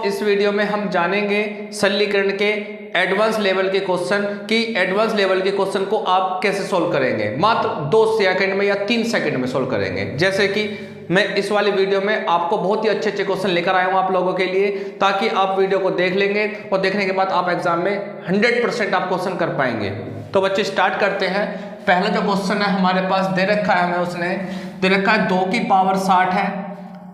इस वीडियो में हम जानेंगे सरलीकरण के एडवांस लेवल के क्वेश्चन कि एडवांस लेवल के क्वेश्चन को आप कैसे सॉल्व करेंगे। मात्र 2 सेकंड में या 3 सेकंड में सॉल्व करेंगे। जैसे कि मैं इस वाली वीडियो में आपको बहुत ही अच्छे क्वेश्चन लेकर आया हूं आप लोगों के लिए, ताकि आप वीडियो को देख लेंगे और देखने के बाद आप एग्जाम में 100% आप क्वेश्चन कर पाएंगे। तो बच्चे स्टार्ट करते हैं। पहला जो क्वेश्चन है हमारे पास दे रखा है, हमें उसने दे रखा है 2 की पावर 60 है,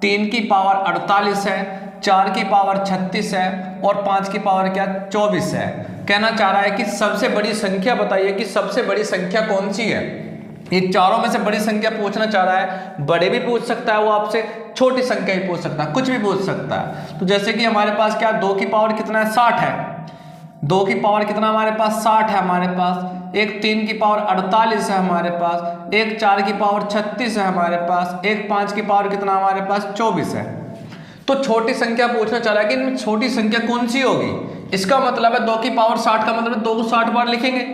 3 की पावर 48 है, 4 की पावर 36 है और 5 की पावर क्या 24 है। कहना चाह रहा है कि सबसे बड़ी संख्या बताइए कि सबसे बड़ी संख्या कौन सी है। ये चारों में से बड़ी संख्या पूछना चाह रहा है। बड़े भी पूछ सकता है वो आपसे, छोटी संख्या भी पूछ सकता है, कुछ भी पूछ सकता है। तो जैसे कि हमारे पास क्या 2 की पावर कितना है 60 है, 2 की पावर कितना हमारे पास 60 है हमारे पास, एक 3 की पावर 48 है हमारे पास, एक 4 की पावर 36 है हमारे पास, एक 5 की पावर कितना हमारे पास 24 है। तो छोटी संख्या पूछना चाह रहा है कि इनमें छोटी संख्या कौन सी होगी। इसका मतलब है 2 की पावर 60 का मतलब 2 को 60 बार लिखेंगे,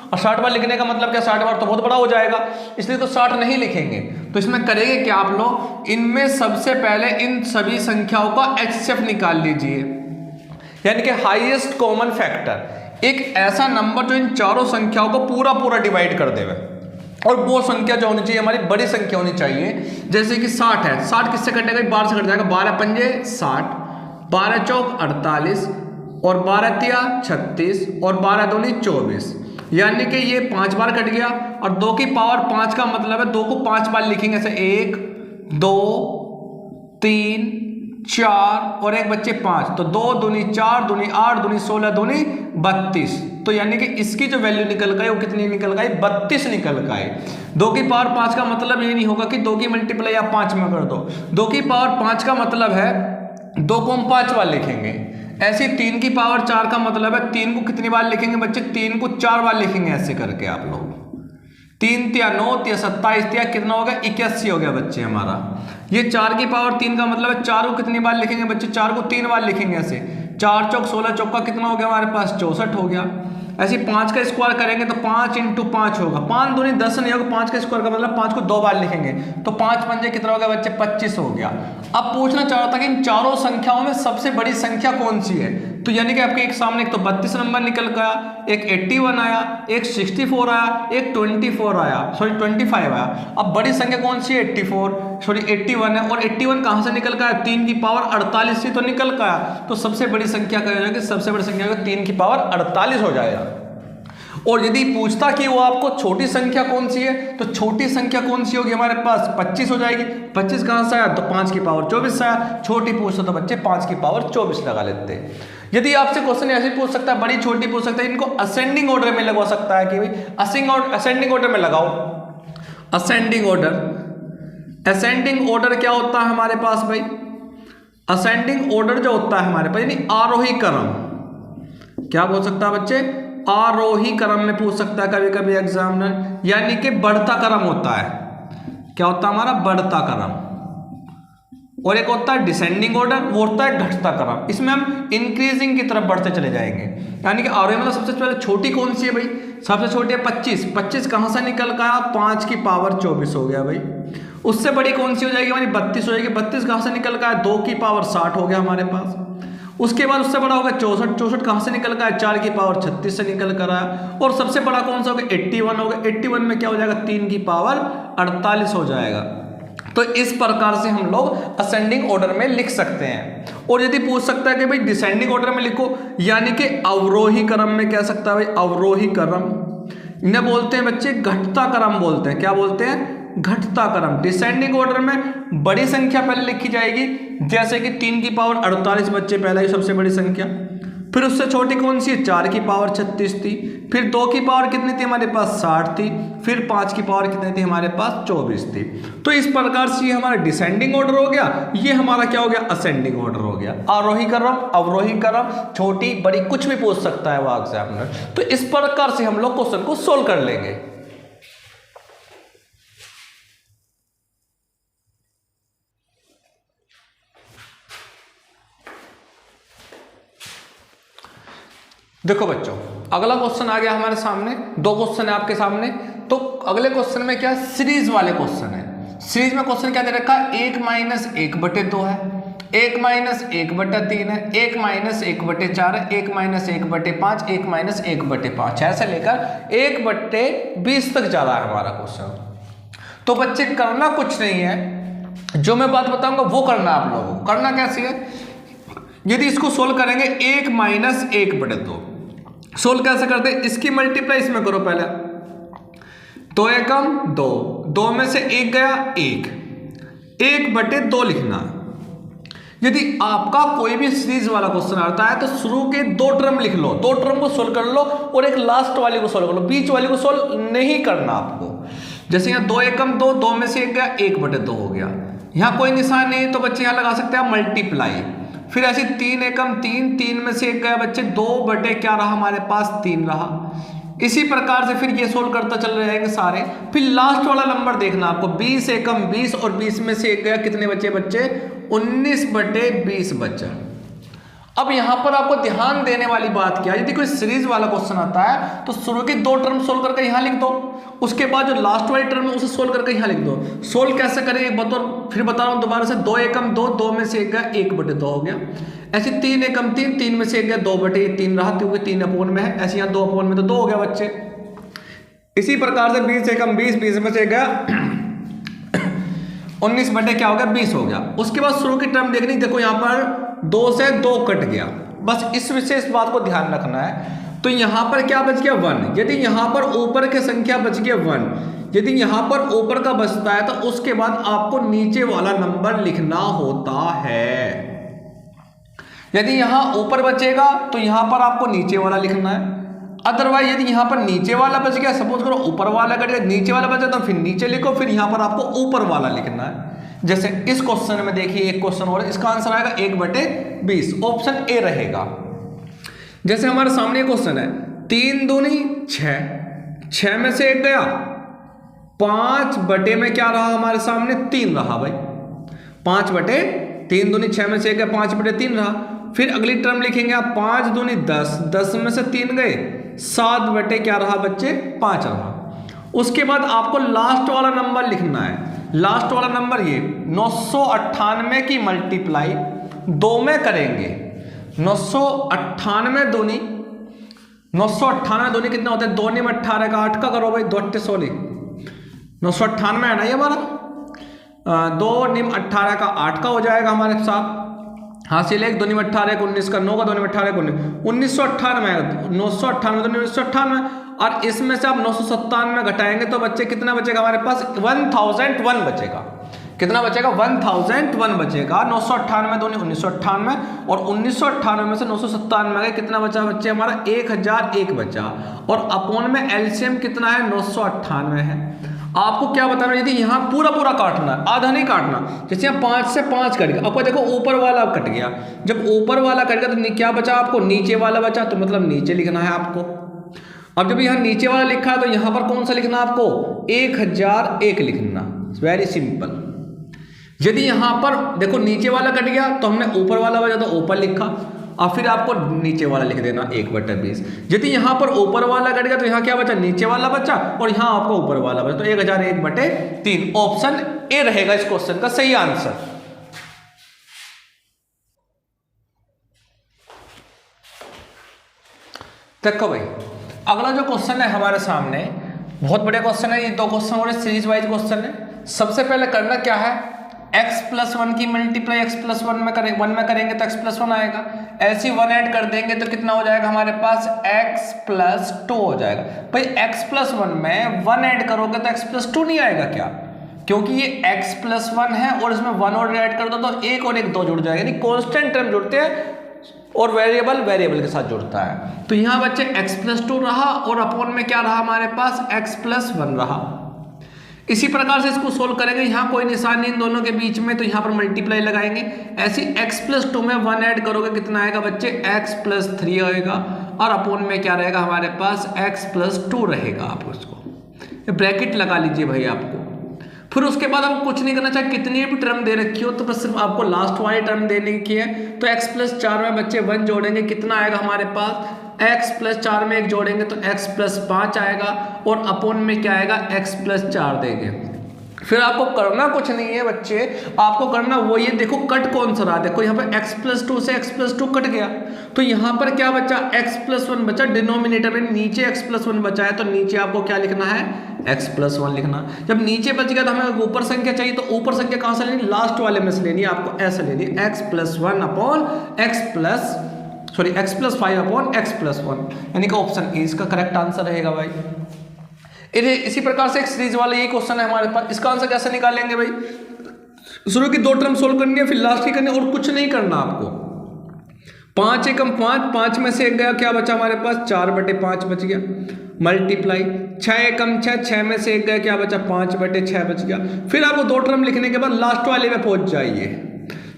और 60 बार लिखने का मतलब क्या 60 बार तो बहुत बड़ा हो जाएगा, इसलिए तो 60 नहीं लिखेंगे। तो इसमें करेंगे क्या आप लोग, इनमें सबसे पहले इन सभी संख्याओं का HCF निकाल लीजिए, यानी कि हाईएस्ट कॉमन फैक्टर, एक ऐसा नंबर जो इन चारों संख्याओं को पूरा डिवाइड कर देवे। और वो संख्या जो होनी चाहिए हमारी बड़ी संख्या होनी चाहिए। जैसे कि 60 है, 60 किससे कटेगा 12 से कट जाएगा, 12 पंजे 60, 12 चौक 48 और 12 तिया 36 और 12 दूनी 24, यानी कि ये 5 बार कट गया। और 2 की पावर 5 का मतलब है 2 को 5 बार लिखेंगे, ऐसे 1 2 3 4 और एक बच्चे 5, तो 2 दूनी 4 दूनी 8 दूनी 16 दूनी 32। तो यानी कि इसकी जो वैल्यू निकल गई वो कितनी निकल गई 32 निकल गई। 2 की पावर 5 का मतलब ये नहीं होगा कि 2 की मल्टीप्लाई आप 5 में कर दो। 2 की पावर 5 का मतलब है 2 को हम 5 बार लिखेंगे। ऐसे 3 की पावर 4 का मतलब है 3 को कितनी बार लिखेंगे बच्चे, 3 को 4 बार लिखेंगे ऐसे करके आप लोग। 3 तिया 9 तिया 27 तिया कितना हो गया 81 हो गया बच्चे हमारा। ये 4 की पावर 3 का मतलब है 4 को कितनी बार लिखेंगे बच्चे, 4 को 3 बार लिखेंगे ऐसे। 4 चौक 16 चौका कितना हो गया हमारे पास 64 हो गया। ऐसे 5 का स्क्वायर करेंगे तो 5 × 5 होगा, 5 दूनी 10 नहीं होगा, 5 का स्क्वायर का मतलब 5 को 2 बार लिखेंगे तो 5 पंजे कितना हो गया बच्चे 25 हो गया। अब पूछना चाह रहा था कि इन चारों संख्याओं में सबसे बड़ी संख्या कौन सी है। तो यानी कि आपके एक सामने एक तो 32 नंबर निकल गया, एक 81 आया, एक 64 आया, एक 24 आया, सॉरी 25 आया। अब बड़ी संख्या कौन सी है 81 है, और 81 कहां से निकल गया 3 की पावर 48 से तो निकल गया। तो सबसे बड़ी संख्या क्या हो जाएगी, सबसे बड़ी संख्या 3 की पावर 48 हो जाएगा। और यदि पूछता कि वो आपको छोटी संख्या कौन सी है, तो छोटी संख्या कौन सी होगी हमारे पास 25 हो जाएगी। 25 कहां से आया तो 5 की पावर 24 से आया। छोटी पूछता तो बच्चे 5 की पावर 24 लगा लेते हैं। यदि आपसे क्वेश्चन ऐसे पूछ सकता है, बड़ी छोटी पूछ सकता है, इनको असेंडिंग ऑर्डर में लगवा सकता है कि भाई असेंडिंग ऑर्डर में लगाओ। असेंडिंग ऑर्डर क्या होता है हमारे पास भाई, असेंडिंग ऑर्डर जो होता है हमारे पास यानी आरोही क्रम, क्या बोल सकता है बच्चे, आरोही क्रम में पूछ सकता है कभी कभी एग्जामिनर, यानी कि बढ़ता क्रम होता है। क्या होता है हमारा बढ़ता क्रम। और एक होता है डिसेंडिंग ऑर्डर, वो होता है घटता क्रम। इसमें हम इंक्रीजिंग की तरफ बढ़ते चले जाएंगे। यानी कि आरोही मतलब सबसे पहले छोटी कौन सी है भाई, सबसे छोटी है 25। 25 कहां से निकल गया 5 की पावर 24 हो गया भाई। उससे बड़ी कौन सी हो जाएगी हमारी 32 हो जाएगी। 32 कहां से निकल गया 2 की पावर 60 हो गया हमारे पास। उसके बाद उससे बड़ा होगा 64। 64 कहां से निकल गया 4 की पावर 36 से निकल कर आया। और सबसे बड़ा कौन सा होगा 81 होगा। 81 में क्या हो जाएगा 3 की पावर 48 हो जाएगा। तो इस प्रकार से हम लोग असेंडिंग ऑर्डर में लिख सकते हैं। और यदि पूछ सकता है कि भाई डिसेंडिंग ऑर्डर में लिखो, यानी कि अवरोही क्रम में कह सकता है भाई, अवरोही क्रम इन्हें बोलते हैं बच्चे घटता क्रम बोलते हैं। क्या बोलते हैं घटता क्रम। डिसेंडिंग ऑर्डर में बड़ी संख्या पहले लिखी जाएगी, जैसे कि 3 की पावर 48 बच्चे पहला ही सबसे बड़ी संख्या। फिर उससे छोटी कौन सी है 4 की पावर 36 थी। फिर 2 की पावर कितनी थी हमारे पास 60 थी। फिर 5 की पावर कितनी थी हमारे पास 24 थी। तो इस प्रकार से ये हमारा डिसेंडिंग ऑर्डर हो गया, ये हमारा क्या हो गया असेंडिंग ऑर्डर हो गया। आरोही क्रम, अवरोही क्रम, छोटी बड़ी कुछ भी पूछ सकता है वो एग्जामिनर। तो इस प्रकार से हम लोग क्वेश्चन को सोल्व कर लेंगे। देखो बच्चों, अगला क्वेश्चन आ गया हमारे सामने। 2 क्वेश्चन है आपके सामने। तो अगले क्वेश्चन में क्या सीरीज वाले क्वेश्चन है। सीरीज में क्वेश्चन क्या दे रखा है 1 - 1/2 है। 1 माइनस 1/3 है, 1 माइनस 1/4 है, 1 माइनस 1/5, 1 माइनस 1/5, ऐसे लेकर 1/20 तक जा रहा है हमारा क्वेश्चन। तो बच्चे करना कुछ नहीं है, जो मैं बात बताऊंगा वो करना आप लोगों को। करना कैसे है, यदि इसको सोल्व करेंगे 1 माइनस 1/2 सोल्व कैसे करते हैं, इसकी मल्टीप्लाई इसमें करो पहले, 2 एकम 2, 2 में से 1 गया 1, 1/2 लिखना। यदि आपका कोई भी सीरीज वाला क्वेश्चन आता है तो शुरू के 2 टर्म लिख लो, 2 टर्म को सोल्व कर लो और एक लास्ट वाली को सोल्व कर लो, बीच वाली को सोल्व नहीं करना आपको। जैसे यहाँ 2 एकम 2, 2 में से 1 गया 1/2 हो गया, यहाँ कोई निशान नहीं तो बच्चे यहाँ लगा सकते हैं मल्टीप्लाई। फिर ऐसे 3 एकम 3, 3 में से 1 गया बच्चे 2/, क्या रहा हमारे पास 3 रहा। इसी प्रकार से फिर ये सोल्व करता चल जाएंगे सारे। फिर लास्ट वाला नंबर देखना आपको, 20 एकम 20 और 20 में से 1 गया, कितने बच्चे 19/20 बचा। अब यहां पर आपको ध्यान देने वाली बात क्या है, यदि कोई सीरीज वाला क्वेश्चन आता है तो शुरू के 2 टर्म सोल्व करके यहां लिख दो, उसके बाद जो लास्ट वाली टर्म है उसे सोल्व करके यहां लिख दो। सोल्व कैसे करेंगे एक बात फिर बता रहा हूं दोबारा से, 2 एकम 2, 2 में से 1 गया 1/2 हो गया। ऐसे 3 एकम 3, 3 में से 1 गया 2/3 रहा, क्योंकि 3 अपॉन में है, ऐसे यहाँ 2 अपॉन में तो 2 हो गया बच्चे। इसी प्रकार से 20 एकम 20, 20 में से 1 गया 19/, क्या हो गया 20 हो गया। उसके बाद शुरू की टर्म देखनी, देखो यहाँ पर 2 से 2 कट गया, बस इस विशेष बात को ध्यान रखना है। तो यहां पर क्या बच गया 1, यदि यहां पर ऊपर की संख्या बच गया 1, यदि यहां पर ऊपर का बचता है तो उसके बाद आपको नीचे वाला नंबर लिखना होता है। यदि यहां ऊपर बचेगा तो यहां पर आपको नीचे वाला लिखना है, अदरवाइज यदि यहां पर नीचे वाला बच गया, सपोज करो ऊपर वाला कट गया, नीचे वाला बचा तो फिर नीचे लिखो, फिर यहां पर आपको ऊपर वाला लिखना है। जैसे इस क्वेश्चन में देखिए एक क्वेश्चन और, इसका आंसर आएगा 1/20, ऑप्शन ए रहेगा। जैसे हमारे सामने क्वेश्चन है 3 दूनी 6, 6 में से 1 गया 5/, में क्या रहा हमारे सामने 3 रहा भाई, 5/3 दूनी 6 में से 1 गया 5/3 रहा। फिर अगली टर्म लिखेंगे आप 5 दूनी 10, 10 में से 3 गए 7/, क्या रहा बच्चे 5 रहा। उसके बाद आपको लास्ट वाला नंबर लिखना है, लास्ट वाला नंबर ये 998 की मल्टीप्लाई 2 में करेंगे। 998 दूनी 998 दूनी कितना होता है, 2 में 18 का 8 का करो भाई, 2 8 16, 998 है ना ये हमारा, 2 में 18 का 8 का हो जाएगा हमारे साथ, हासिल है 2 में 18 का 19 का 9 का, 2 में 18 का 1998 आएगा, 998 और इसमें से आप 997 घटाएंगे तो बच्चे कितना बचेगा हमारे पास 1001 बचेगा। कितना बचेगा 1001 बचेगा। 998 दूनी 1998 और 1998 में से 997 गए, कितना बचा बच्चे हमारा 1001 बचा। और अपॉन में एलसीएम कितना है 998 है। आपको क्या बताना, यदि यहाँ पूरा पूरा काटना है, आधा नहीं काटना। जैसे यहाँ 5 से 5 कट गया, आपको देखो ऊपर वाला कट गया, जब ऊपर वाला कट गया तो क्या बचा आपको, नीचे वाला बचा, तो मतलब नीचे लिखना है आपको। अब जब यहाँ नीचे वाला लिखा है तो यहाँ पर कौन सा लिखना आपको 1001 लिखना, वेरी सिंपल। यदि यहाँ पर देखो नीचे वाला कट गया तो हमने ऊपर वाला बचा तो ऊपर लिखा, और फिर आपको नीचे वाला लिख देना 1/20। यदि यहाँ पर ऊपर वाला कट गया तो यहाँ क्या बचा, नीचे वाला बचा, और यहाँ आपको ऊपर वाला बचा, तो 1001/3 ऑप्शन ए रहेगा इस क्वेश्चन का सही आंसर। देखो भाई अगला जो क्वेश्चन है हमारे सामने बहुत बड़े क्वेश्चन है, ये 2 क्वेश्चन और सीरीज वाइज क्वेश्चन है। सबसे पहले करना क्या है, x+1 की मल्टीप्लाई x+1 में करेंगे, 1 में करेंगे तो x+1 आएगा। ऐसे 1 ऐड कर देंगे तो कितना हो जाएगा हमारे पास x+2 हो जाएगा। भाई x+1 में 1 ऐड करोगे तो x+2 नहीं आएगा क्या, क्योंकि ये x+1 है और इसमें 1 और ऐड कर दो तो 1 और 1 2 जुड़ जाएगा, यानी कांस्टेंट टर्म जुड़ते हैं और वेरिएबल वेरिएबल के साथ जुड़ता है। तो यहाँ बच्चे x+2 रहा और अपॉन में क्या रहा हमारे पास x+1 रहा। इसी प्रकार से इसको सोल्व करेंगे, यहाँ कोई निशान नहीं इन दोनों के बीच में, तो यहाँ पर मल्टीप्लाई लगाएंगे। ऐसे x+2 में 1 ऐड करोगे कितना आएगा बच्चे x+3 आएगा, और अपॉन में क्या रहेगा हमारे पास x+2 रहेगा। आप उसको ब्रैकेट लगा लीजिए भाई आपको। फिर उसके बाद आपको कुछ नहीं करना, चाहे कितनी भी टर्म दे रखी हो तो बस सिर्फ आपको लास्ट वाली टर्म देने की है। तो x+4 में बच्चे 1 जोड़ेंगे, कितना आएगा हमारे पास x+4 में 1 जोड़ेंगे तो x+5 आएगा, और अपॉन में क्या आएगा x+4 देंगे। फिर आपको करना कुछ नहीं है बच्चे, आपको करना वो ये देखो कट कौन सा रहा, देखो यहाँ पर x+2 से x+2 कट गया, तो यहाँ पर क्या बचा, x+1 बचा, डिनोमिनेटर में नीचे x+1 बचा है, तो नीचे आपको क्या लिखना है, x+1 लिखना। जब नीचे बच गया तो हमें ऊपर संख्या चाहिए, तो ऊपर संख्या कहाँ से लेनी, लास्ट वाले में से लेनी है, आपको ऐसे लेनी है, x+1 upon x+5 upon x+1, यानी कि ऑप्शन ए इसका करेक्ट आंसर रहेगा भाई। इसी प्रकार से एक सीरीज वाला ये क्वेश्चन है हमारे पास, इसका आंसर कैसे निकालेंगे भाई, शुरू की 2 टर्म सोल्व करनी है, फिर लास्ट की करनी है, और कुछ नहीं करना आपको। 5 एकम 5, 5 में से 1 गया, क्या बचा हमारे पास, 4/5 बच गया, मल्टीप्लाई 6 एकम 6, 6 में से 1 गया, क्या बचा, 5/6 बच गया। फिर आपको 2 टर्म लिखने के बाद लास्ट वाले में पहुंच जाइए,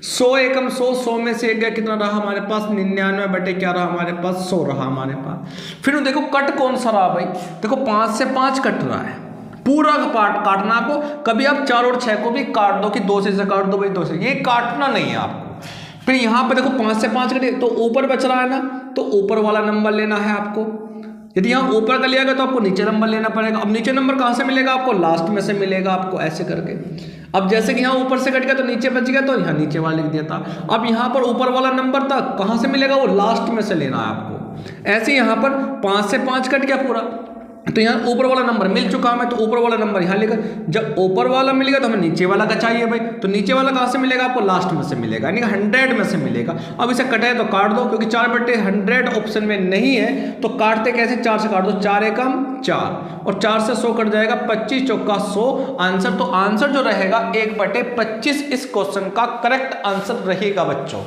100 एकम 100, 100 में से 1 गया, कितना रहा हमारे पास, 99 क्या रहा हमारे पास, 100 रहा हमारे पास। फिर देखो कट कौन सा रहा भाई, देखो 5 से 5 कट रहा है, पूरा का पार्ट काटना आपको, कभी आप 4 और 6 को भी काट दो कि 2 से काट दो भाई, 2 से, ये काटना नहीं है आपको। फिर यहाँ पर देखो 5 से 5 कटे, तो ऊपर बच रहा है ना, तो ऊपर वाला नंबर लेना है आपको। यदि यहाँ ऊपर का लिया गया तो आपको नीचे नंबर लेना पड़ेगा। अब नीचे नंबर कहाँ से मिलेगा आपको, लास्ट में से मिलेगा आपको, ऐसे करके। अब जैसे कि यहाँ ऊपर से कट गया तो नीचे बच गया, तो यहाँ नीचे वाला लिख दिया था। अब यहाँ पर ऊपर वाला नंबर था, कहाँ से मिलेगा, वो लास्ट में से लेना है आपको। ऐसे यहाँ पर 5 से 5 कट गया पूरा, तो यहाँ ऊपर वाला नंबर मिल चुका हमें, तो ऊपर वाला नंबर यहाँ लेकर, जब ऊपर वाला मिलेगा तो हमें नीचे वाला का चाहिए भाई, तो नीचे वाला कहाँ से मिलेगा आपको, लास्ट में से मिलेगा, यानी 100 में से मिलेगा। अब इसे कटे तो काट दो, क्योंकि 4/100 ऑप्शन में नहीं है, तो काटते कैसे, 4 से काट दो, 4 एकम 4, और 4 से 100 कट जाएगा, 25 चौका 100 आंसर। तो आंसर जो रहेगा 1/25 इस क्वेश्चन का करेक्ट आंसर रहेगा बच्चों।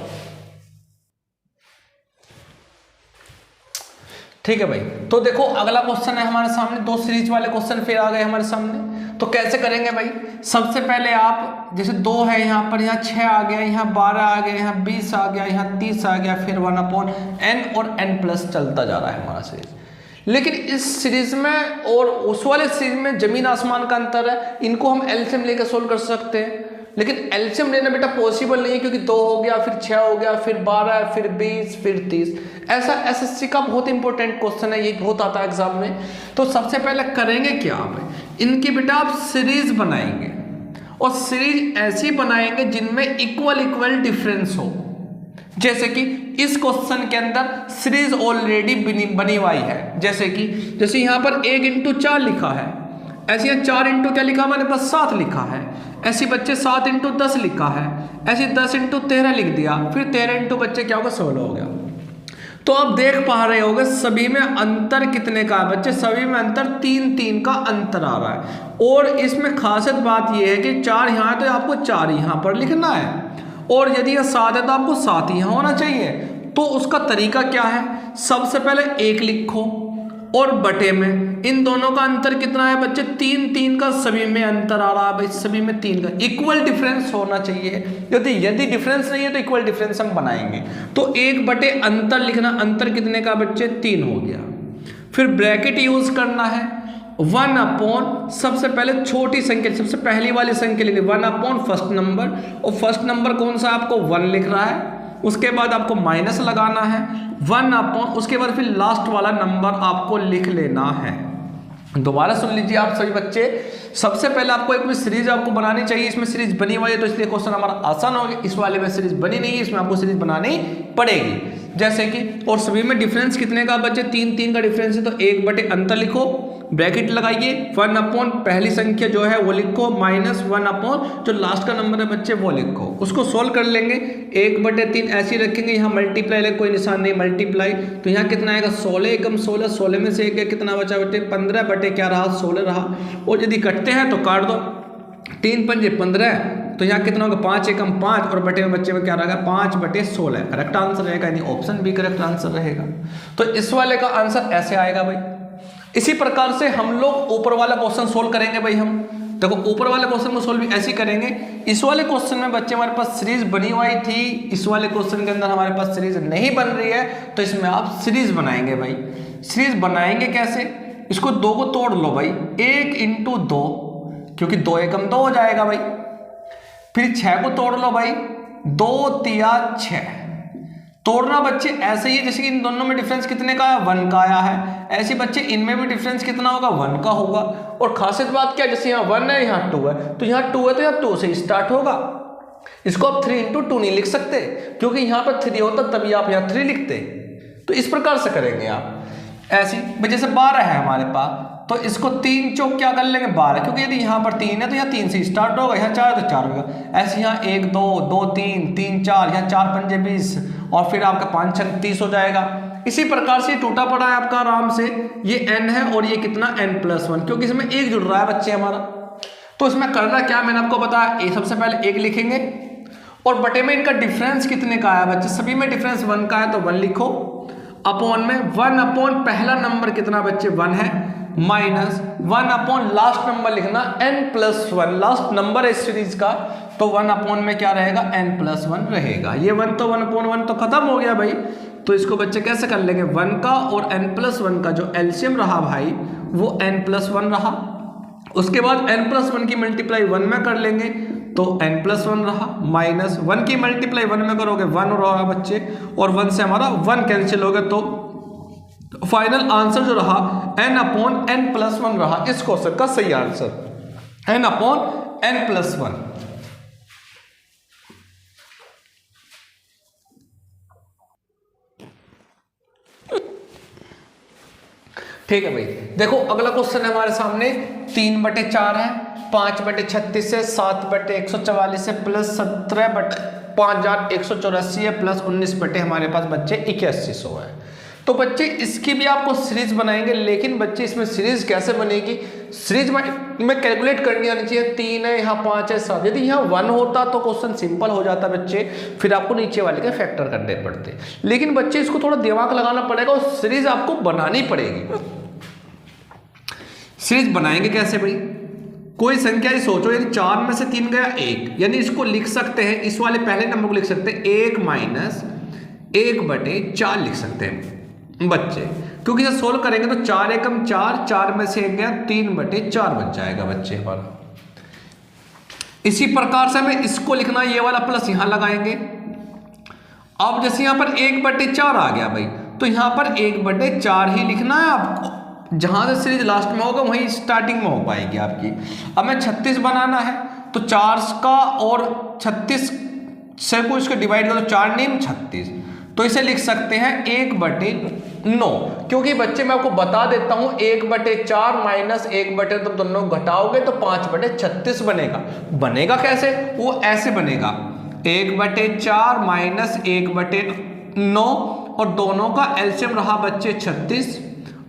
ठीक है भाई, तो देखो अगला क्वेश्चन है हमारे सामने, 2 सीरीज वाले क्वेश्चन फिर आ गए हमारे सामने। तो कैसे करेंगे भाई, सबसे पहले आप जैसे 2 है यहाँ पर, यहाँ 6 आ गया, यहाँ 12 आ गया, यहाँ 20 आ गया, यहाँ 30 आ गया, फिर 1/n और n+ चलता जा रहा है हमारा सीरीज। लेकिन इस सीरीज में और उस वाले सीरीज में जमीन आसमान का अंतर है, इनको हम एलसीएम लेकर सोल्व कर सकते हैं, लेकिन एलसीएम लेना बेटा पॉसिबल नहीं है, क्योंकि 2 हो गया, फिर 6 हो गया, फिर 12, फिर 20, फिर 30। ऐसा एसएससी का बहुत इंपॉर्टेंट क्वेश्चन है, ये बहुत आता है एग्जाम में। तो सबसे पहले करेंगे क्या, आप इनकी बेटा आप सीरीज बनाएंगे, और सीरीज ऐसी बनाएंगे जिनमें इक्वल डिफरेंस हो। जैसे कि इस क्वेश्चन के अंदर सीरीज ऑलरेडी बनी हुई है, जैसे यहाँ पर 1 × 4 लिखा है, ऐसे यहाँ 4 × क्या लिखा हमारे पास, 7 लिखा है। ऐसे बच्चे 7 × 10 लिखा है, ऐसे 10 × 13 लिख दिया, फिर 13 × बच्चे क्या होगा, 16 हो गया। तो आप देख पा रहे होगे सभी में अंतर कितने का है बच्चे, सभी में अंतर 3 का अंतर आ रहा है। और इसमें खासियत बात यह है कि 4 यहाँ है तो आपको 4 यहाँ पर लिखना है, और यदि यह 7 है तो आपको 7 यहाँ होना चाहिए। तो उसका तरीका क्या है, सबसे पहले 1 लिखो, और बटे में इन दोनों का अंतर कितना है बच्चे, 3 का सभी में अंतर आ रहा है भाई, सभी में 3 का इक्वल डिफरेंस होना चाहिए। यदि डिफरेंस नहीं है तो इक्वल डिफरेंस हम बनाएंगे। तो 1 बटे अंतर लिखना, अंतर कितने का बच्चे, 3 हो गया। फिर ब्रैकेट यूज करना है, 1/, सबसे पहले छोटी संख्या, सबसे पहली वाली संख्या लेनी, 1/, फर्स्ट नंबर, और फर्स्ट नंबर कौन सा आपको 1 लिख रहा है। उसके बाद आपको माइनस लगाना है, 1/, उसके बाद फिर लास्ट वाला नंबर आपको लिख लेना है। दोबारा सुन लीजिए आप सभी बच्चे, सबसे पहले आपको एक सीरीज आपको बनानी चाहिए, इसमें सीरीज बनी हुई है तो इसलिए क्वेश्चन हमारा आसान हो गया। इस वाले में सीरीज बनी नहीं है, इसमें आपको सीरीज बनानी पड़ेगी। जैसे कि, और सभी में डिफरेंस कितने का बच्चे, 3 का डिफरेंस है, तो 1 बटे अंतर लिखो, ब्रैकेट लगाइए, 1/, पहली संख्या जो है वो लिखो, -1/, जो लास्ट का नंबर है बच्चे वो लिखो। उसको सोल्व कर लेंगे, 1/3 ऐसे ही रखेंगे, यहाँ मल्टीप्लाई लगे, कोई निशान नहीं, मल्टीप्लाई, तो यहाँ कितना आएगा, 16 एकम 16, 16 में से 1 कितना बचा बेटे, 15 बटे क्या रहा, 16 रहा। और यदि कटते हैं तो काट दो, 3 पंजे 15, तो यहाँ कितना होगा, 5 एकम 5, और बटे में बच्चे में क्या रहेगा, 5/16 करेक्ट आंसर रहेगा, यानी ऑप्शन बी करेक्ट आंसर रहेगा। तो इस वाले का आंसर ऐसे आएगा भाई। इसी प्रकार से हम लोग ऊपर वाला क्वेश्चन सोल्व करेंगे भाई। हम देखो ऊपर वाले क्वेश्चन को सोल्व भी ऐसे करेंगे। इस वाले क्वेश्चन में बच्चे हमारे पास सीरीज बनी हुई थी, इस वाले क्वेश्चन के अंदर हमारे पास सीरीज नहीं बन रही है, तो इसमें आप सीरीज बनाएंगे भाई। सीरीज बनाएंगे कैसे, इसको 2 को तोड़ लो भाई, 1 × 2, क्योंकि 2 एकम 2 हो जाएगा भाई। फिर 6 को तोड़ लो भाई, 2 × 3 = 6, तोड़ना बच्चे ऐसे ही है जैसे कि इन दोनों में डिफरेंस कितने का है, 1 का आया है, ऐसे बच्चे इनमें भी डिफरेंस कितना होगा, 1 का होगा। और खासियत बात क्या है, जैसे यहाँ 1 है यहाँ 2 है, तो यहाँ 2 है तो यहाँ 2 से स्टार्ट होगा। इसको आप 3 × 2 नहीं लिख सकते, क्योंकि यहाँ पर 3 होता तभी आप यहाँ 3 लिखते। तो इस प्रकार से करेंगे आप ऐसी। जैसे 12 है हमारे पास, तो इसको 3 चौक क्या कर लेंगे 12, क्योंकि यदि यहाँ पर 3 है तो यहाँ 3 से स्टार्ट होगा, यहाँ 4 है तो 4 होगा। ऐसे यहाँ 1 2 2 3 3 4, यहाँ 4 पंजे 20, और फिर आपका 5 6 30 हो जाएगा। इसी प्रकार से टूटा पड़ा है आपका आराम से, ये n है और ये कितना n+1, क्योंकि इसमें 1 जुड़ रहा है बच्चे हमारा। तो इसमें करना क्या मैंने आपको बताया, ये सबसे पहले 1 लिखेंगे और बटे में इनका डिफरेंस कितने का है बच्चे, सभी में डिफरेंस 1 का है तो 1 लिखो, अपॉन में 1 अपॉन पहला नंबर कितना बच्चे 1 है, माइनस 1 अपॉन लास्ट नंबर लिखना n+1, लास्ट नंबर है इस सीरीज का, तो 1 अपॉन में क्या रहेगा n+1 रहेगा। ये 1 तो 1 अपॉन 1 तो खत्म हो गया भाई। तो इसको बच्चे कैसे कर लेंगे, 1 का और n+1 का जो एलसीएम रहा भाई वो n+1 रहा। उसके बाद n+1 की मल्टीप्लाई 1 में कर लेंगे तो n+1 रहा, माइनस 1 की मल्टीप्लाई 1 में करोगे 1 रहा बच्चे, और 1 से हमारा 1 कैंसिल हो गया, तो फाइनल आंसर जो रहा n/n+1 रहा इस क्वेश्चन का सही आंसर, n/n+1। ठीक है भाई, देखो अगला क्वेश्चन है हमारे सामने, 3/4 है, 5/36 है, 7/144 है, प्लस 17/5184 है, प्लस 19 बटे हमारे पास बच्चे 8100 है। तो बच्चे इसकी भी आपको सीरीज बनाएंगे, लेकिन बच्चे इसमें सीरीज कैसे बनेगी, सीरीज में कैलकुलेट करनी आनी चाहिए। 3 है, यहाँ 5 है, 7, यदि यहाँ 1 होता तो क्वेश्चन सिंपल हो जाता बच्चे, फिर आपको नीचे वाले के फैक्टर करने पड़ते। लेकिन बच्चे इसको थोड़ा दिमाग लगाना पड़ेगा और सीरीज आपको बनानी पड़ेगी। सीरीज बनाएंगे कैसे भाई, कोई संख्या ही सोचो, यदि 4 में से 3 गया 1, यानी इसको लिख सकते हैं, इस वाले पहले नंबर को लिख सकते हैं 1 माइनस 1/4 लिख सकते हैं बच्चे, क्योंकि जब सोल्व करेंगे तो 4 एकम 4, 4 में से 1 गया 3/4 बच जाएगा बच्चे हमारा। इसी प्रकार से हमें इसको लिखना, ये वाला प्लस यहां लगाएंगे। अब जैसे यहां पर 1/4 आ गया भाई, तो यहां पर 1/4 ही लिखना है आपको, जहां से सीरीज लास्ट में होगा वहीं स्टार्टिंग में हो पाएगी आपकी। अब हमें 36 बनाना है, तो 4 का और 36 से को इसको डिवाइड करो, 4 9 36, तो इसे लिख सकते हैं 1/9, क्योंकि बच्चे मैं आपको बता देता हूं 1/4 माइनस 1/, तो दोनों घटाओगे तो 5/36 बनेगा। बनेगा कैसे, वो ऐसे बनेगा 1/4 माइनस 1/9, और दोनों का एलसीएम रहा बच्चे 36,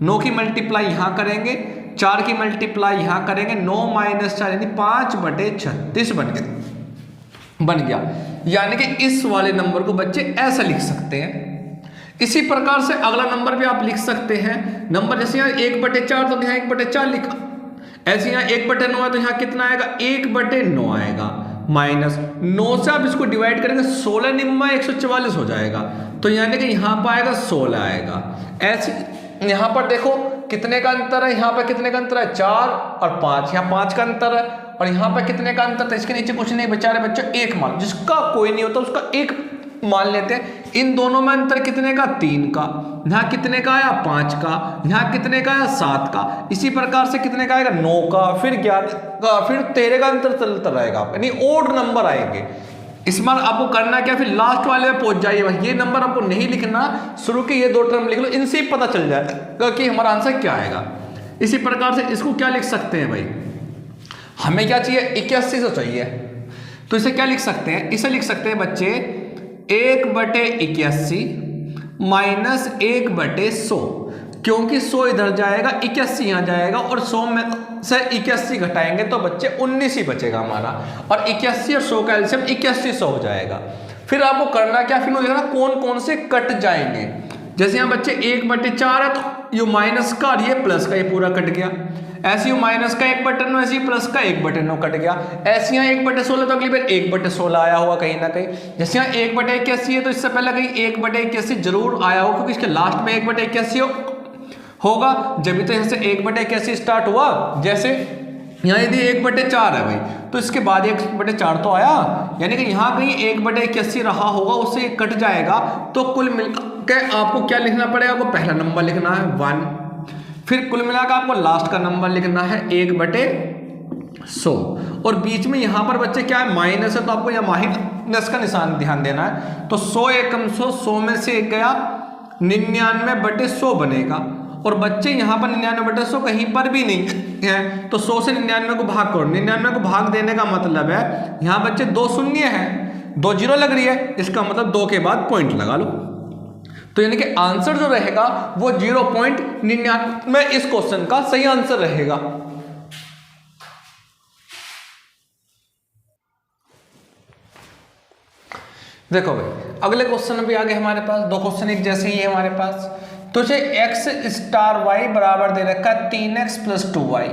9 की मल्टीप्लाई यहां करेंगे, 4 की मल्टीप्लाई यहां करेंगे, 9 माइनस 4 यानी 5/36 बन गया। यानी कि इस वाले नंबर को बच्चे ऐसा लिख सकते हैं। इसी प्रकार से अगला नंबर भी आप लिख सकते हैं, नंबर जैसे यहाँ 1/4 तो यहाँ 1/4 लिखा, ऐसे यहाँ 1/9 है तो यहाँ कितना आएगा 1/9 आएगा, माइनस 9 से आप इसको डिवाइड करेंगे 16 9 144 हो जाएगा, तो यानी कि यहाँ पर आएगा 16 आएगा। ऐसे यहाँ पर देखो कितने का अंतर है, यहाँ पर कितने का अंतर है 4 और 5, यहाँ 5 का अंतर है, और यहाँ पर कितने का अंतर था, इसके नीचे कुछ नहीं बेचारे बच्चों, 1 मान, जिसका कोई नहीं होता उसका 1 मान लेते हैं। इन दोनों में अंतर कितने का 3 का, यहाँ कितने का आया 5 का, यहाँ कितने का आया 7 का, इसी प्रकार से कितने का आएगा 9 का, फिर 11 का, फिर 13 का अंतर चलता रहेगा, यानी ओड नंबर आएंगे। इस बार आपको करना क्या, फिर लास्ट वाले में पहुंच जाइए, ये नंबर आपको नहीं लिखना, शुरू के ये 2 टर्म लिख लो, इनसे ही पता चल जाएगा कि हमारा आंसर क्या आएगा। इसी प्रकार से इसको क्या लिख सकते हैं भाई, हमें क्या चाहिए 8100 चाहिए, तो इसे क्या लिख सकते हैं, इसे लिख सकते हैं बच्चे 1/81 माइनस 1/100, क्योंकि 100 इधर जाएगा 81 यहाँ जाएगा, और 100 में से 81 घटाएंगे तो बच्चे 19 ही बचेगा हमारा, और 81 और 100 का एलसीएम 8100 हो जाएगा। फिर आपको करना क्या, फिर देखना कौन कौन से कट जाएंगे। जैसे यहाँ बच्चे 1/4 है तो ये माइनस का और ये प्लस का, ये पूरा कट गया। ऐसे ही माइनस का 1/9, ऐसे ही प्लस का 1/9 कट गया। ऐसे यहाँ 1/16 तो अगली बार 1/16 आया होगा कहीं ना कहीं। जैसे यहाँ 1/81 है तो इससे पहले कहीं 1/81 जरूर आया होगा, क्योंकि इसके लास्ट में 1/81 होगा, जब भी तो यहाँ से 1/81 स्टार्ट हुआ। जैसे यहाँ यदि 1/4 है भाई, तो इसके बाद 1/4 तो आया, यानी कि यहाँ कहीं 1/81 रहा होगा, उससे कट जाएगा। तो कुल मिलकर आपको क्या लिखना पड़ेगा, आपको पहला नंबर लिखना है 1, फिर कुल मिलाकर आपको लास्ट का नंबर लिखना है 1/100, और बीच में यहाँ पर बच्चे क्या है, माइनस है, तो आपको यहाँ माइनस का निशान ध्यान देना है। तो 100 एकम 100, 100 में से 1 गया, 99/100 बनेगा। और बच्चे यहाँ पर 99/100 कहीं पर भी नहीं है, तो 100 से 99 को भाग करो। 99 को भाग देने का मतलब है यहाँ बच्चे 2 शून्य है, 2 जीरो लग रही है, इसका मतलब 2 के बाद पॉइंट लगा लो। तो यानी कि आंसर जो रहेगा वो 0.99 इस क्वेश्चन का सही आंसर रहेगा। देखो भाई अगले क्वेश्चन भी आगे हमारे पास 2 क्वेश्चन एक जैसे ही है हमारे पास। तो x स्टार y बराबर दे रखा है 3x + 2y।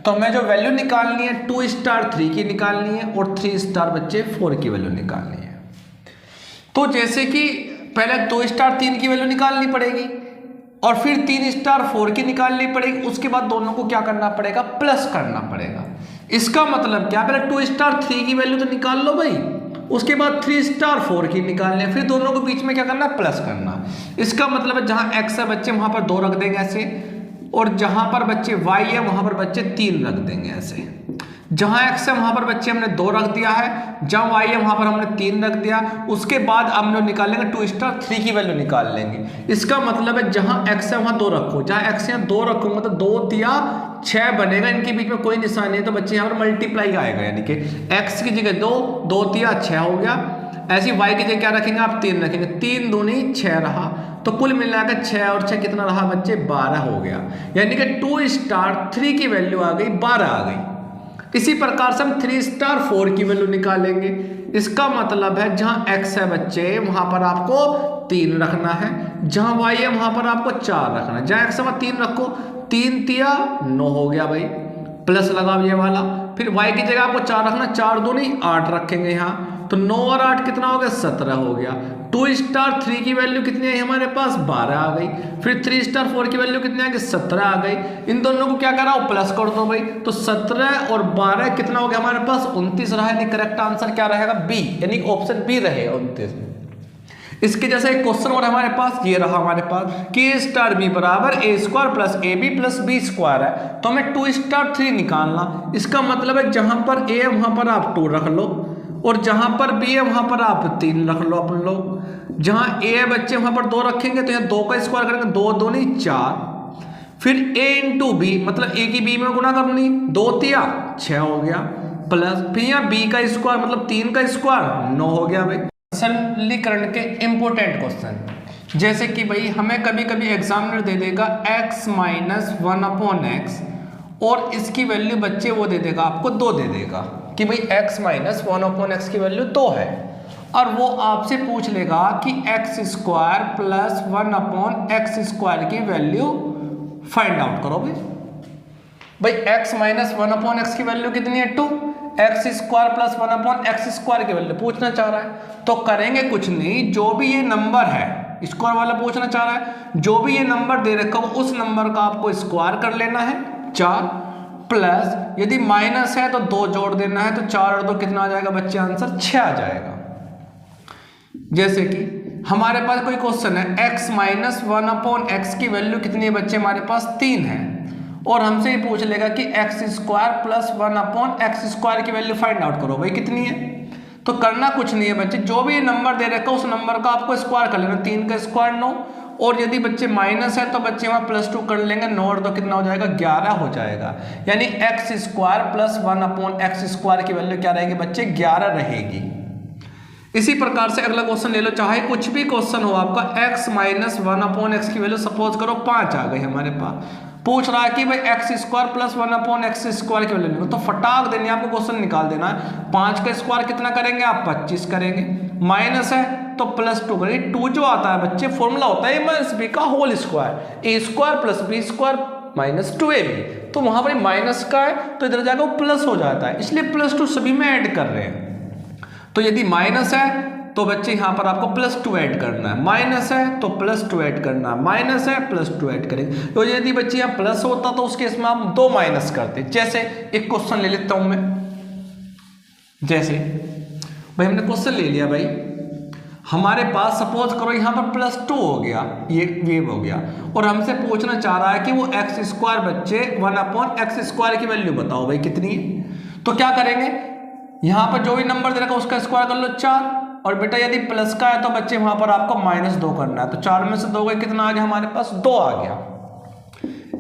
तो हमें जो वैल्यू निकालनी है 2 स्टार 3 की निकालनी है और 3 स्टार बच्चे 4 की वैल्यू निकालनी है। तो जैसे कि पहले 2 स्टार 3 की वैल्यू निकालनी पड़ेगी और फिर 3 स्टार 4 की निकालनी पड़ेगी, उसके बाद दोनों को क्या करना पड़ेगा, प्लस करना पड़ेगा। इसका मतलब क्या, पहले 2 स्टार 3 की वैल्यू तो निकाल लो भाई, उसके बाद 3 स्टार 4 की निकालनी है, फिर दोनों को बीच में क्या करना है, प्लस करना। इसका मतलब है जहां x है बच्चे वहां पर 2 रख देंगे ऐसे, और जहां पर बच्चे y है वहां पर बच्चे 3 रख देंगे ऐसे। जहां x है वहां पर बच्चे हमने 2 रख दिया है, जहां y है वहां पर हमने 3 रख दिया। उसके बाद हम लोग निकालेंगे 2 स्टार 3 की वैल्यू निकाल लेंगे। इसका मतलब है जहां x है वहां 2 रखो, जहां x यहाँ 2 रखूंगा तो 2 तिया 6 बनेगा, इनके बीच में कोई निशान नहीं है, तो बच्चे यहाँ पर मल्टीप्लाई आएगा, यानी कि x की जगह 2, 2 तिया 6 हो गया। ऐसी y की जगह क्या रखेंगे आप, 3 रखेंगे, 3 दूनी 6 रहा, तो कुल मिलाकर 6 और 6 कितना रहा बच्चे, 12 हो गया। यानी कि 2 स्टार 3 की वैल्यू आ गई 12 आ गई। इसी प्रकार से हम 3 स्टार 4 की वैल्यू निकालेंगे। इसका मतलब है जहां x है बच्चे वहां पर आपको 3 रखना है, जहां y है वहां पर आपको 4 रखना है। जहां x है 3 रखो, 3 तिया 9 हो गया भाई, प्लस लगाओ ये वाला। फिर y की जगह आपको 4 रखना, 4 दूनी 8 रखेंगे यहाँ, तो 9 और 8 कितना हो गया, 17 हो गया। 2 स्टार 3 की वैल्यू कितनी आई हमारे पास, 12 आ गई। फिर 3 स्टार 4 की वैल्यू कितनी आ गई, 17 आ गई। इन दोनों को क्या करा, प्लस कर दो भाई, तो 17 और 12 कितना हो गया हमारे पास, 29 रहा। यानी करेक्ट आंसर क्या रहेगा, बी, यानी ऑप्शन बी रहेगा 29। इसके जैसा एक क्वेश्चन और हमारे पास ये रहा हमारे पास कि a स्टार b बराबर a square plus ab plus b square है, तो हमें 2 स्टार 3 निकालना। इसका मतलब है जहां पर a है वहां पर आप 2 रख लो, और जहां पर b है वहां पर आप 3 रख लो अपन लोग। जहां a है बच्चे वहां पर 2 रखेंगे, तो यहाँ 2 का स्क्वायर करेंगे, 2 दूनी 4, फिर a इंटू बी, मतलब a की b में गुना करनी, 2 तिया 6 हो गया, प्लस फिर यहाँ b का स्क्वायर मतलब 3 का स्क्वायर 9 हो गया भाई। सरलीकरण के इंपोर्टेंट क्वेश्चन, जैसे कि भाई हमें कभी कभी एग्जामिनर दे देगा x माइनस 1/x और इसकी वैल्यू बच्चे वो दे देगा आपको 2 दे देगा कि भाई x माइनस 1/x की वैल्यू 2 है, और वो आपसे पूछ लेगा कि x square plus 1/x square की वैल्यू फाइंड आउट करो। भाई x माइनस 1/x की वैल्यू कितनी है, 2, x square plus 1/x square की वैल्यू पूछना चाह रहा है। तो करेंगे कुछ नहीं, जो भी ये नंबर है स्क्वायर वाला पूछना चाह रहा है, जो भी ये नंबर दे रखा हो उस नंबर का आपको स्क्वायर कर लेना है 4, प्लस यदि माइनस है तो 2 जोड़ देना है, तो 4 और 2 कितना आ जाएगा बच्चे, आंसर 6 आ जाएगा। जैसे कि हमारे पास कोई क्वेश्चन है x माइनस 1/x की वैल्यू कितनी है बच्चे, हमारे पास 3 है, और हमसे ये पूछ लेगा कि x square plus 1/x square की वैल्यू फाइंड आउट करो भाई कितनी है। तो करना कुछ नहीं है बच्चे, जो भी नंबर दे रखा है उस नंबर का आपको स्क्वायर कर लेना, 3 का स्क्वायर 9, और यदि बच्चे माइनस है तो बच्चे वहाँ +2 कर लेंगे, 9 और 2 कितना हो जाएगा, 11 हो जाएगा। यानी x square plus 1/x square की वैल्यू क्या रहेगी बच्चे, 11 रहेगी। इसी प्रकार से अगला क्वेश्चन ले लो, चाहे कुछ भी क्वेश्चन हो आपका, x माइनस 1/x की वैल्यू सपोज करो 5 आ गई हमारे पास, पूछ रहा है कि भाई x square plus 1/x square की वैल्यू निकालो, तो फटाक देनी आपको क्वेश्चन निकाल देना है। 5 का स्क्वायर कितना करेंगे आप, 25 करेंगे, माइनस है तो +2 करेंगे। 2 जो आता है बच्चे फॉर्मूला होता है a-b का whole square, a square plus b square minus 2ab, तो वहां पर माइनस का है तो इधर जाकर वो प्लस हो जाता है, इसलिए +2 सभी में ऐड कर रहे हैं। तो यदि माइनस है तो बच्चे यहाँ पर आपको +2 ऐड करना है, माइनस है तो +2 ऐड करना है, माइनस है +2 ऐड करेंगे। तो यदि बच्चे यहाँ प्लस होता तो उस केस में आप 2 माइनस करते। जैसे एक क्वेश्चन ले लेता हूं मैं, जैसे भाई हमने क्वेश्चन ले लिया भाई, हमारे पास सपोज करो यहाँ पर +2 हो गया, ये वेव हो गया, और हमसे पूछना चाह रहा है कि वो x² बच्चे 1/x² की वैल्यू बताओ भाई कितनी है। तो क्या करेंगे, यहाँ पर जो भी नंबर दे रखा है उसका स्क्वायर कर लो 4, और बेटा यदि प्लस का है तो बच्चे वहां पर आपको -2 करना है। तो 4 में से 2 गए, कितना आ गया हमारे पास 2 आ गया।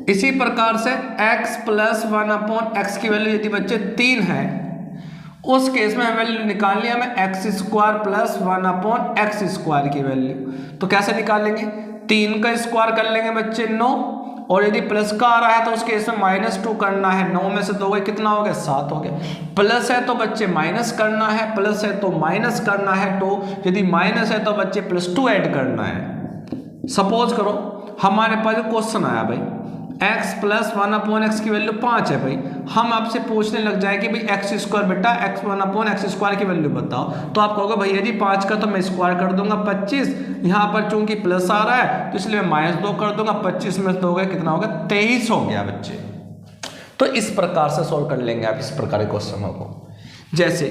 इसी प्रकार से x + 1/x की वैल्यू यदि बच्चे 3 है, उस केस में वैल्यू निकालनी है हमें x² + 1/x² की वैल्यू। तो कैसे निकालेंगे, 3 का स्क्वायर कर लेंगे बच्चे 9, और यदि प्लस का आ रहा है तो उस केस में -2 करना है। 9 में से 2 गए, कितना हो गया 7 हो गया। प्लस है तो बच्चे माइनस करना है, प्लस है तो माइनस करना है, तो यदि माइनस है तो बच्चे +2 ऐड करना है। सपोज करो हमारे पास क्वेश्चन आया भाई x + 1/x की वैल्यू 5 है भाई, हम आपसे पूछने लग जाए कि भाई x² बेटा x 1/x² की वैल्यू बताओ। तो आप कहोगे भाई यदि 5 का तो मैं स्क्वायर कर दूंगा 25, यहाँ पर चूंकि प्लस आ रहा है तो इसलिए मैं -2 कर दूंगा। 25 में से 2 गए, कितना होगा 23 हो गया बच्चे। तो इस प्रकार से सोल्व कर लेंगे आप इस प्रकार के क्वेश्चनों को। जैसे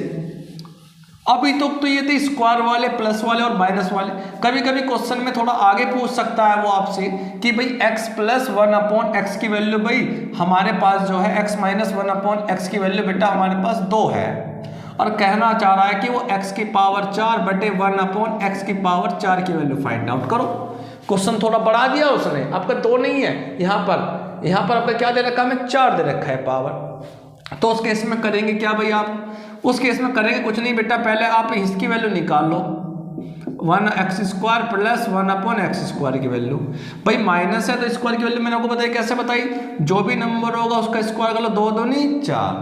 अभी तो ये थे स्क्वायर वाले, प्लस वाले और माइनस वाले। कभी कभी क्वेश्चन में थोड़ा आगे पूछ सकता है वो आपसे कि भाई x + 1/x की वैल्यू, भाई हमारे पास जो है x - 1/x की वैल्यू बेटा हमारे पास 2 है, और कहना चाह रहा है कि वो x⁴/1/x⁴ की वैल्यू फाइंड आउट करो। क्वेश्चन थोड़ा बढ़ा दिया उसने, आपका 2 नहीं है, यहाँ पर आपका क्या दे रखा है, हमें 4 दे रखा है पावर। तो उस केस में करेंगे क्या भाई, आप उस केस में करेंगे कुछ नहीं बेटा, पहले आप इसकी वैल्यू निकाल लो, 1x² + 1/x² की वैल्यू। भाई माइनस है तो स्क्वायर की वैल्यू मैंने आपको बताई, कैसे बताई, जो भी नंबर होगा उसका स्क्वायर कर लो, 2 दूनी 4।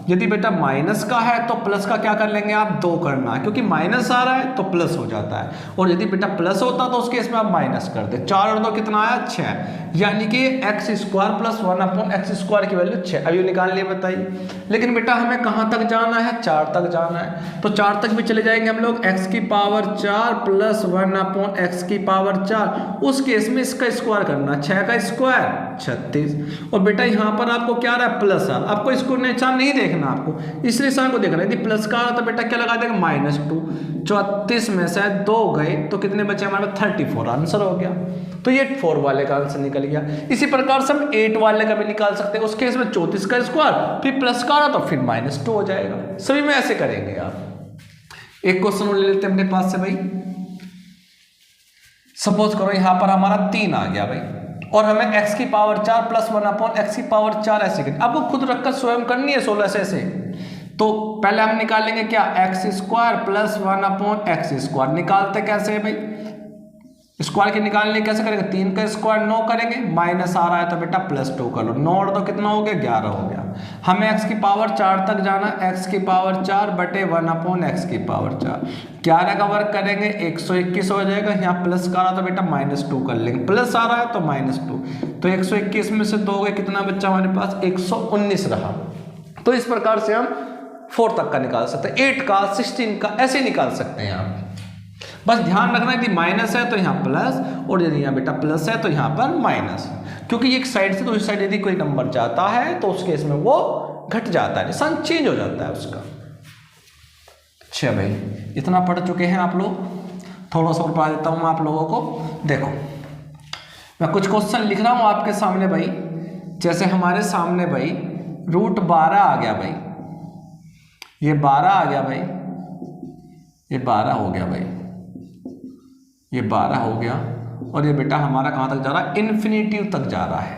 यदि बेटा माइनस का है तो प्लस का क्या कर लेंगे आप, 2 करना है, क्योंकि माइनस आ रहा है तो प्लस हो जाता है। और यदि बेटा प्लस होता तो उस केस में आप माइनस कर दे। 4 और 2 कितना आया 6, यानी कि x² + 1/x² की वैल्यू 6। अब ये निकाल लिए बताइए। लेकिन बेटा हमें कहाँ तक जाना है, 4 तक जाना है। तो 4 तक भी चले जाएंगे हम लोग, x⁴ + 1/x⁴। उस केस में इसका स्क्वायर करना, 6 का स्क्वायर 36। और बेटा यहाँ पर आपको क्या आ रहा है, प्लस आ, आपको इसको निशान नहीं देखना, आपको इस निशान को देखना। यदि प्लस का आ रहा तो बेटा क्या लगा देंगे -2। 34 में से 2 गए तो कितने बचे हमारे पास, 34 आंसर हो गया। तो ये 4 वाले का आंसर निकल गया। इसी प्रकार से हम 8 वाले का भी निकाल सकते हैं। उस केस में 34 का स्क्वायर, फिर प्लस का आ रहा तो फिर -2 हो जाएगा। सभी में ऐसे करेंगे आप। एक क्वेश्चन और ले लेते हैं अपने पास से भाई। सपोज करो यहां पर हमारा 3 आ गया भाई, और हमें x⁴ + 1/x⁴ ऐसे करनी, आपको खुद रखकर स्वयं करनी है 16 ऐसे। तो पहले हम निकालेंगे क्या, x² + 1/x²। निकालते कैसे है भाई, स्क्वायर के निकालने कैसे करेंगे, 3 का स्क्वायर 9 करेंगे, माइनस आ रहा है तो बेटा +2 कर लो। 9 और 2 कितना हो गया 11 हो गया। हमें x⁴ तक जाना, x⁴ बटे 1/x⁴। 11 का वर्क करेंगे 121 हो जाएगा। यहाँ प्लस का रहा तो बेटा -2 कर लेंगे, प्लस आ रहा है तो -2। तो 121 में से 2 गए, कितना बच्चा हमारे पास 119 रहा। तो इस प्रकार से हम 4 तक का निकाल सकते हैं, 8 का 16 का ऐसे निकाल सकते हैं आप। बस ध्यान रखना यदि माइनस है तो यहाँ प्लस, और यदि यहाँ बेटा प्लस है तो यहाँ पर माइनस, क्योंकि एक साइड से दूसरी साइड यदि कोई नंबर जाता है तो उस केस में वो घट जाता है, निशान चेंज हो जाता है उसका। अच्छा भाई, इतना पढ़ चुके हैं आप लोग, थोड़ा सा और पढ़ा देता हूँ आप लोगों को। देखो मैं कुछ क्वेश्चन लिख रहा हूँ आपके सामने भाई। जैसे हमारे सामने भाई √12 आ गया भाई, ये 12 आ गया भाई, ये 12 हो गया भाई, ये 12 हो गया, और ये बेटा हमारा कहाँ तक जा रहा है, इन्फिनिटिव तक जा रहा है।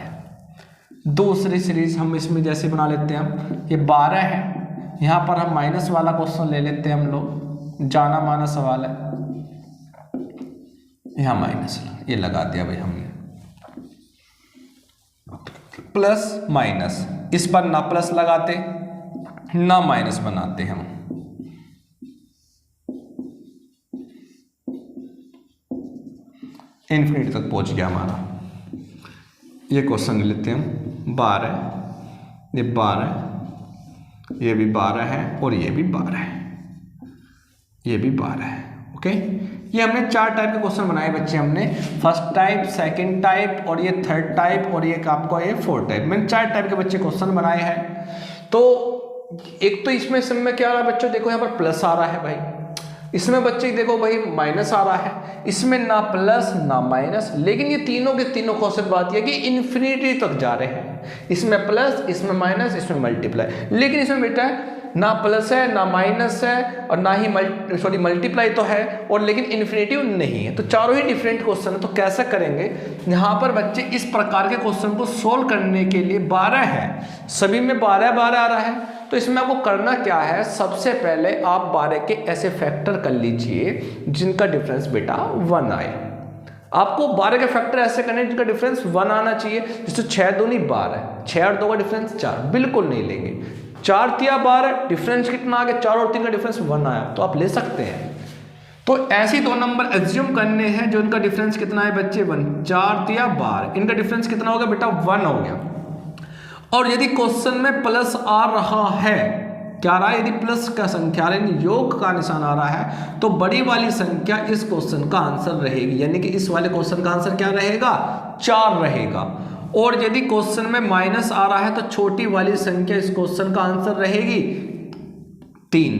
दूसरी सीरीज हम इसमें जैसे बना लेते हैं हम, ये 12 है, यहाँ पर हम माइनस वाला क्वेश्चन ले लेते हैं हम लोग, जाना माना सवाल है, यहाँ माइनस ये लगा दिया भाई हमने, प्लस माइनस, इस पर ना प्लस लगाते ना माइनस बनाते हम। इन्फिनिटी तक पहुंच गया हमारा। ये क्वेश्चन ले लेते हैं हम, 12, ये 12, ये भी 12 है, और ये भी 12 है, ये भी 12 है। ओके, ये हमने 4 टाइप के क्वेश्चन बनाए बच्चे, हमने फर्स्ट टाइप, सेकंड टाइप, और ये थर्ड टाइप, और ये आपको ये 4th टाइप। मैंने 4 टाइप के बच्चे क्वेश्चन बनाए हैं। तो एक तो इसमें समय क्या आ रहा है बच्चों, देखो यहाँ पर प्लस आ रहा है भाई, इसमें बच्चे देखो भाई माइनस आ रहा है, इसमें ना प्लस ना माइनस, लेकिन ये तीनों के तीनों कॉन्सेप्ट बात यह कि इन्फिनिटी तक जा रहे हैं, इसमें प्लस, इसमें माइनस, इसमें मल्टीप्लाई, लेकिन इसमें बेटा ना प्लस है ना माइनस है और ना ही मल्टीप्लाई तो है और लेकिन इन्फिनिटी नहीं है, तो चारों ही डिफरेंट क्वेश्चन है। तो कैसे करेंगे यहाँ पर बच्चे, इस प्रकार के क्वेश्चन को सोल्व करने के लिए 12 है, सभी में 12-12 आ रहा है, तो इसमें आपको करना क्या है, सबसे पहले आप 12 के ऐसे फैक्टर कर लीजिए जिनका डिफरेंस बेटा 1 आए। आपको 12 के फैक्टर ऐसे करने जिनका डिफरेंस 1 आना चाहिए, जैसे 6 दूनी 12, 6 और 2 का डिफरेंस 4, बिल्कुल नहीं लेंगे, 4 तिया 12, डिफरेंस कितना आ गया, 4 और 3 का डिफरेंस 1 आया, तो आप ले सकते हैं। तो ऐसे दो नंबर एज्यूम करने हैं जो इनका डिफरेंस कितना है बच्चे 1, 4 तिया 12, इनका डिफरेंस कितना हो गया बेटा 1 हो गया। और यदि क्वेश्चन में प्लस आ रहा है, क्या रहा है, यदि प्लस का संख्या योग का निशान आ रहा है तो बड़ी वाली संख्या इस क्वेश्चन का आंसर रहेगी, यानी कि इस वाले क्वेश्चन का आंसर क्या रहेगा 4 रहेगा। और यदि क्वेश्चन में माइनस आ रहा है तो छोटी वाली संख्या इस क्वेश्चन का आंसर रहेगी 3,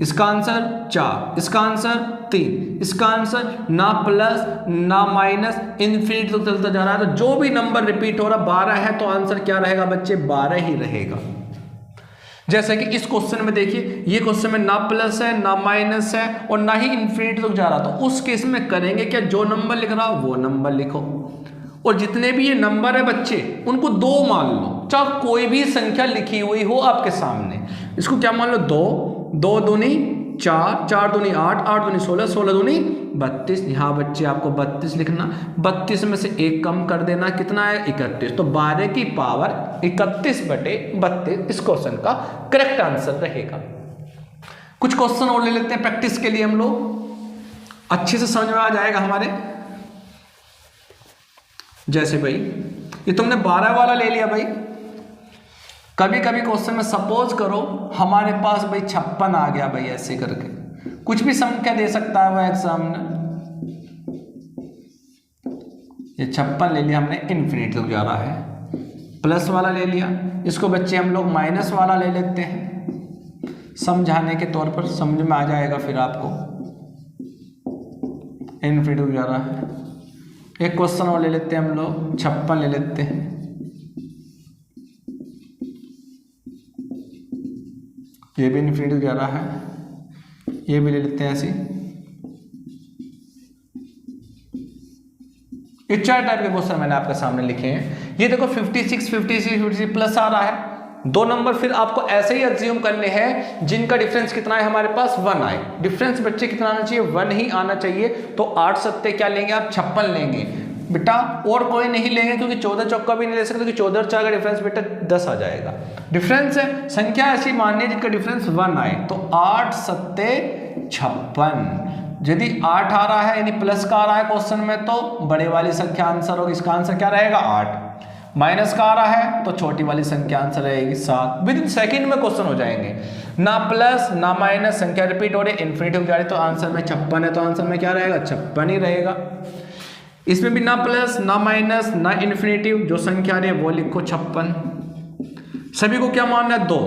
इसका आंसर 4, इसका आंसर 3, इसका आंसर ना प्लस ना माइनस, इन्फिनिटी तो चलता जा रहा है, तो जो भी नंबर रिपीट हो रहा 12 है तो आंसर क्या रहेगा बच्चे 12 ही रहेगा। जैसे कि इस क्वेश्चन में देखिए, ये क्वेश्चन में ना प्लस है ना माइनस है और ना ही इन्फिनिटी तक जा रहा, तो उस केस में करेंगे क्या, जो नंबर लिख रहा वो नंबर लिखो और जितने भी ये नंबर है बच्चे उनको 2 मान लो, चाहे कोई भी संख्या लिखी हुई हो आपके सामने, इसको क्या मान लो 2, 2 दूनी 4, 4 दूनी 8, 8 दूनी 16, 16 दूनी 32, यहाँ बच्चे आपको 32 लिखना, 32 में से 1 कम कर देना, कितना है 31, तो 12 की पावर 31/32 इस क्वेश्चन का करेक्ट आंसर रहेगा। कुछ क्वेश्चन और ले लेते हैं प्रैक्टिस के लिए, हम लोग अच्छे से समझ में आ जाएगा हमारे। जैसे भाई ये तुमने 12 वाला ले लिया भाई, कभी कभी क्वेश्चन में सपोज करो हमारे पास भाई 56 आ गया भाई, ऐसे करके कुछ भी संख्या दे सकता है वो एग्जामिनर, ये 56 ले लिया हमने, इन्फिनिटी तक जा रहा है, प्लस वाला ले लिया, इसको बच्चे हम लोग माइनस वाला ले लेते हैं समझाने के तौर पर, समझ में आ जाएगा फिर आपको, इन्फिनिटी तक जा रहा है। एक क्वेश्चन और ले लेते हैं हम लोग, 56 ले लेते हैं, ये भी इन्फिनिटी जा रहा है, ये भी ले लेते हैं ऐसी। ये 4 टाइप के क्वेश्चन मैंने आपके सामने लिखे हैं। ये देखो 56, 56, 56 प्लस आ रहा है, 2 नंबर फिर आपको ऐसे ही एज्यूम करने हैं जिनका डिफरेंस कितना है हमारे पास 1 आए, डिफरेंस बच्चे कितना आना चाहिए 1 ही आना चाहिए, तो 8 सत्ते क्या लेंगे आप 56 लेंगे बेटा, और कोई नहीं लेंगे क्योंकि 14 चौका भी नहीं ले सकते, क्योंकि 14 और 4 का डिफरेंस बेटा 10 आ जाएगा। डिफरेंस है संख्या ऐसी मानिए जिनका डिफरेंस 1 आए, तो 8 सत्ते 56, यदि 8 आ रहा है यानी प्लस का आ रहा है क्वेश्चन में तो बड़े वाली संख्या आंसर होगी, इसका आंसर क्या रहेगा 8, माइनस का आ रहा है तो छोटी वाली संख्या आंसर रहेगी 7, विद इन सेकेंड में क्वेश्चन हो जाएंगे, ना प्लस ना माइनस, संख्या रिपीट हो रही, इन्फिनिटी हो जा रही, तो आंसर में 56 है, तो आंसर में क्या रहेगा 56 ही रहेगा। इसमें भी ना प्लस ना माइनस ना इन्फिनिटी, जो संख्या है वो लिखो 56, सभी को क्या मानना है 2,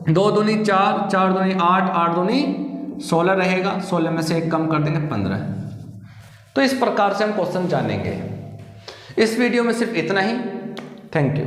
2 दूनी 4, 4 दूनी 8, 8 दूनी 16 रहेगा, 16 में से 1 कम कर देंगे 15। तो इस प्रकार से हम क्वेश्चन जानेंगे। इस वीडियो में सिर्फ इतना ही, थैंक यू।